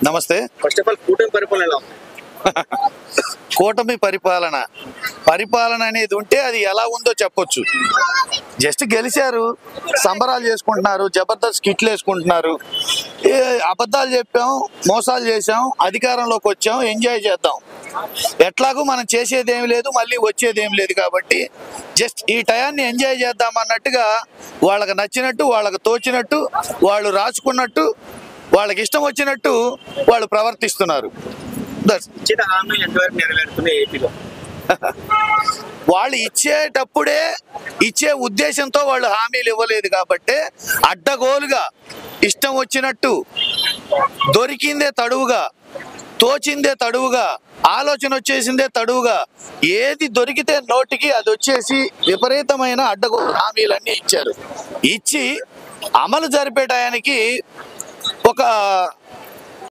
నమస్తే. First of all కూటమి పరిపాలన ఎలా ఉంది? కూటమి పరిపాలన అనేది ఉంటే అది ఎలా ఉందో చెప్పొచ్చు. జస్ట్ గెలిచారు, సంబరాలు చేసుకుంటున్నారు, జబర్దస్త్ కిట్లు వేసుకుంటున్నారు, అబద్ధాలు చెప్పాం, మోసాలు చేసాం, అధికారంలోకి వచ్చాం, ఎంజాయ్ చేద్దాం. ఎట్లాగూ మనం చేసేది ఏమి లేదు, మళ్ళీ వచ్చేది ఏమి లేదు, కాబట్టి జస్ట్ ఈ టయాన్ని ఎంజాయ్ చేద్దాం అన్నట్టుగా వాళ్ళకి నచ్చినట్టు, వాళ్ళకి తోచినట్టు, వాళ్ళు రాసుకున్నట్టు, వాళ్ళకి ఇష్టం వచ్చినట్టు వాళ్ళు ప్రవర్తిస్తున్నారు. ఇచ్చిన హామీలు ఎంతవరకు నెరవేరుతున్నాయి ఏపీలో? వాళ్ళు ఇచ్చేటప్పుడే ఇచ్చే ఉద్దేశంతో వాళ్ళు హామీలు ఇవ్వలేదు కాబట్టి అడ్డగోలుగా ఇష్టం వచ్చినట్టు, దొరికిందే తడువుగా, తోచిందే తడువుగా, ఆలోచన వచ్చేసిందే తడువుగా, ఏది దొరికితే నోటికి అది వచ్చేసి విపరీతమైన అడ్డగోలు హామీలన్నీ ఇచ్చారు. ఇచ్చి అమలు జరిపే టయానికి ఒక